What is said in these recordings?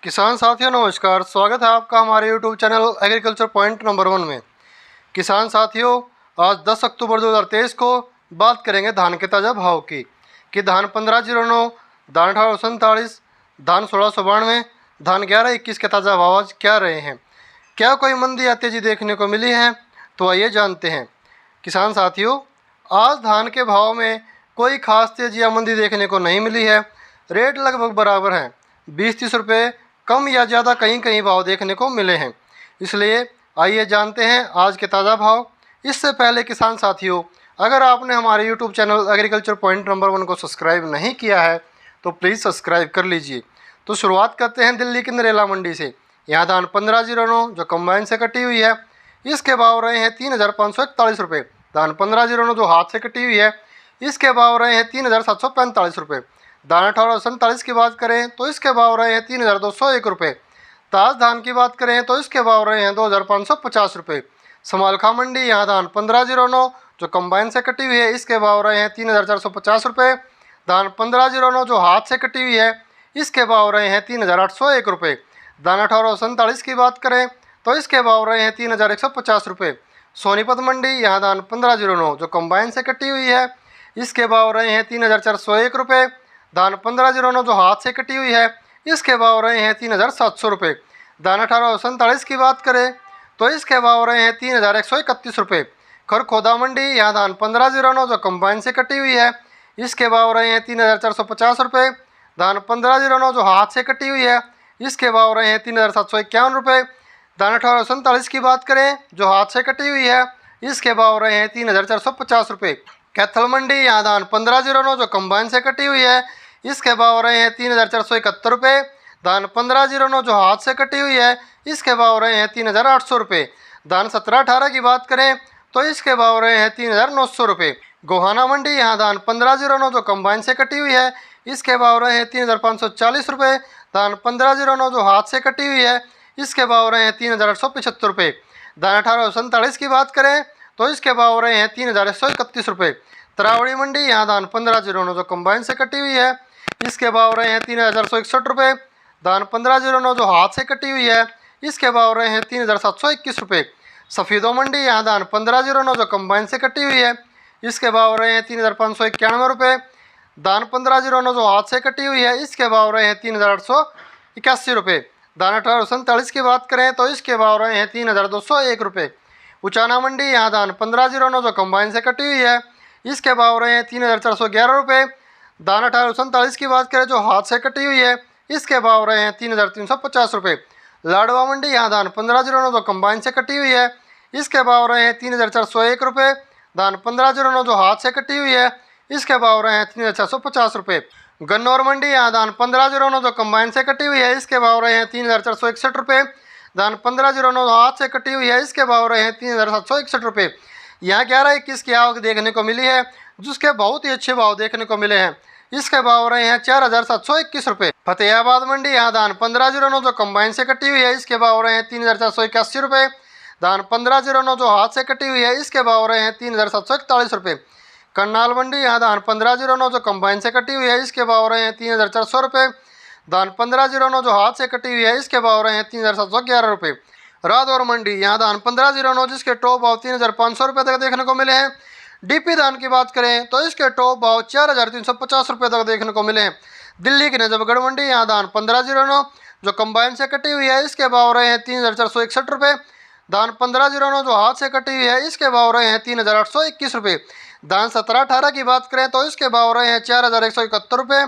किसान साथियों नमस्कार, स्वागत है आपका हमारे YouTube channel agriculture point number 1 में। किसान साथियों, आज 10 अक्टूबर 2023 को बात करेंगे धान के ताज़ा भाव की कि धान 1509, धान 1847, धान 1692, धान 1121 के ताज़ा भाव आज क्या रहे हैं। क्या कोई मंदी या तेजी देखने को मिली है? तो आइए जानते हैं। किसान साथियों, आज धान के भाव में कोई खास तेजी या मंदी देखने को नहीं मिली है। रेट लगभग बराबर हैं, 20-30 रुपये कम या ज़्यादा कहीं कहीं भाव देखने को मिले हैं। इसलिए आइए जानते हैं आज के ताज़ा भाव। इससे पहले किसान साथियों, अगर आपने हमारे YouTube channel agriculture point number 1 को सब्सक्राइब नहीं किया है तो प्लीज़ सब्सक्राइब कर लीजिए। तो शुरुआत करते हैं दिल्ली की नरेला मंडी से। यहाँ धान 1509 जो कंबाइन से कटी हुई है, इसके भाव रहे हैं 3541 रुपये। धान 1509 जो हाथ से कटी हुई है, इसके भाव रहे हैं 3745 रुपये। धान 1847 की बात करें तो इसके भाव रहे हैं 3201 रुपये। ताज धान की बात करें तो इसके भाव रहे हैं 2550 रुपये। समालखा मंडी यहाँ धान 1509 जो कंबाइन से कटी हुई है, इसके भाव रहे हैं 3450 रुपये। धान 1509 जो हाथ से कटी हुई है, इसके भाव रहे हैं 3801 रुपये। धान 1847 की बात करें तो इसके भाव रहे हैं 3150 रुपये। सोनीपत मंडी यहाँ धान 1509 जो कंबाइन से कटी हुई है, इसके भाव रहे हैं 3401 रुपये। धान 1509 जो हाथ से कटी हुई है, इसके भाव रहे हैं 3700 रुपये। धान 1847 की बात करें तो इसके भाव रहे हैं 3131 रुपये। खरखोदा मंडी यहाँ धान 1509 जो कंबाइन से कटी हुई है, इसके भाव रहे हैं 3450 रुपये। धान 1509 जो हाथ से कटी हुई है, इसके भाव रहे हैं 3751 रुपये। धान 1847 की बात करें जो हाथ से कटी हुई है, इसके भाव रहे हैं 3450 रुपये। कैथल मंडी यहाँ धान 1509 जो कंबाइन से कटी हुई है, इसके भाव रहे हैं 3471 रुपये। धान 1509 जो हाथ से कटी हुई है, इसके भाव रहे हैं 3800 रुपये। धान 1718 की बात करें तो इसके भाव रहे हैं 3900 रुपये। गोहाना मंडी यहाँ धान 1509 जो कंबाइन से कटी हुई है, इसके भाव रहे हैं 3540 रुपये। धान 1509 जो हाथ से कटी हुई है, इसके भाव रहे हैं 3875 रुपये। धान 1847 की बात करें तो इसके भाव रहे हैं 3131 रुपये। तरावड़ी मंडी यहाँ धान 1509 जो कंबाइन से कटी हुई है, इसके भाव रहे हैं 3161 रुपये। धान 1509 जो हाथ से कटी हुई है, इसके भाव रहे हैं 3721 रुपये। सफ़ेदों मंडी यहाँ धान 1509 जो कंबाइन से कटी हुई है, इसके भाव रहे हैं 3591 रुपये। धान 1509 जो हाथ से कटी हुई है, इसके भाव रहे हैं 3881 रुपये। धान 1847 की बात करें तो इसके भाव रहे हैं 3201 रुपये। उचाना मंडी यहाँ धान 1509 जो कंबाइन से कटी हुई है, इसके भाव रहे हैं 3411 रुपये। धान 1847 की बात करें जो हाथ से कटी हुई है, इसके भाव रहे हैं 3350 रुपये। लाडवा मंडी यहाँ धान 1509 जो कंबाइन से कटी हुई है, इसके भाव रहे हैं 3401 रुपये। धान 1509 जो हाथ से कटी हुई है, इसके भाव रहे हैं 3650 रुपये। गन्नौर मंडी यहाँ धान 1509 जो कंबाइन से कटी हुई है, इसके भाव रहे हैं 3461 रुपये। धान 1509 हाथ से कटी हुई है, इसके भाव रहे हैं 3761 रुपये। यहाँ 1121 की आवक देखने को मिली है, जिसके बहुत ही अच्छे भाव देखने को मिले हैं। इसके भाव रहे हैं 4721 रुपये। फतेहाबाद मंडी यहाँ धान 1509 जो कंबाइन से कटी हुई है, इसके भाव रहे हैं 3481 रुपये। धान 1509 जो हाथ से कटी हुई है, इसके भाव रहे हैं 3741 रुपये। करनाल मंडी यहाँ धान 1509 जो कंबाइन से कटी हुई है, इसके भाव रहे हैं 3400 रुपये। धान 1509 जो हाथ से कटी हुई है, इसके भाव रहे हैं 3711 रुपये। रादौर मंडी यहाँ धान 1509 जिसके टॉप भाव 3500 रुपये तक देखने को मिले हैं। डीपी धान की बात करें तो इसके टॉप भाव 4350 रुपये तक देखने को मिले हैं। दिल्ली की नजफगढ़ मंडी यहाँ धान 1509 जो कंबाइन से कटी हुई है, इसके भाव रहे हैं 3461 रुपये। धान 1509 जो हाथ से कटी हुई है, इसके भाव रहे हैं 3821 रुपये। धान 1718 की बात करें तो इसके भाव रहे हैं 4171 रुपये।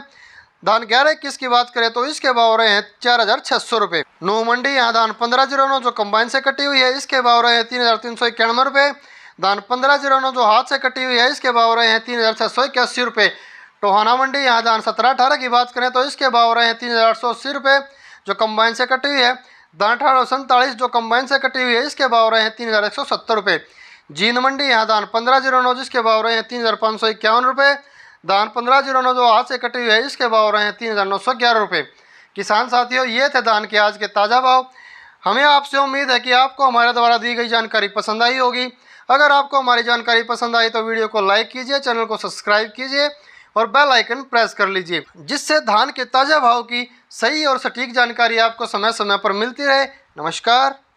धान 1121 की बात करें तो इसके भाव रहे हैं 4600 रुपये। नूह मंडी यहाँ धान 1509 जो कंबाइन से कटी हुई है, इसके भाव रहे हैं 3391 रुपये। धान 1509 जो हाथ से कटी हुई है, इसके भाव रहे हैं 3681 रुपये। टोहाना मंडी यहाँ धान 1718 की बात करें तो इसके भाव रहे हैं 3880 रुपये जो कंबाइन से कटी हुई है। धान 1847 जो कंबाइन से कटी हुई है, इसके भाव रहे हैं 3170 रुपये। जींद मंडी यहाँ धान 1509 जिसके भाव रहे हैं 3551 रुपये। धान 1509 जो हाथ से कटी हुई है, इसके भाव रहे हैं 3911 रुपये। किसान साथियों, ये थे धान के आज के ताज़ा भाव। हमें आपसे उम्मीद है कि आपको हमारे द्वारा दी गई जानकारी पसंद आई होगी। अगर आपको हमारी जानकारी पसंद आई तो वीडियो को लाइक कीजिए, चैनल को सब्सक्राइब कीजिए और बेल आइकन प्रेस कर लीजिए, जिससे धान के ताज़ा भाव की सही और सटीक जानकारी आपको समय समय पर मिलती रहे। नमस्कार।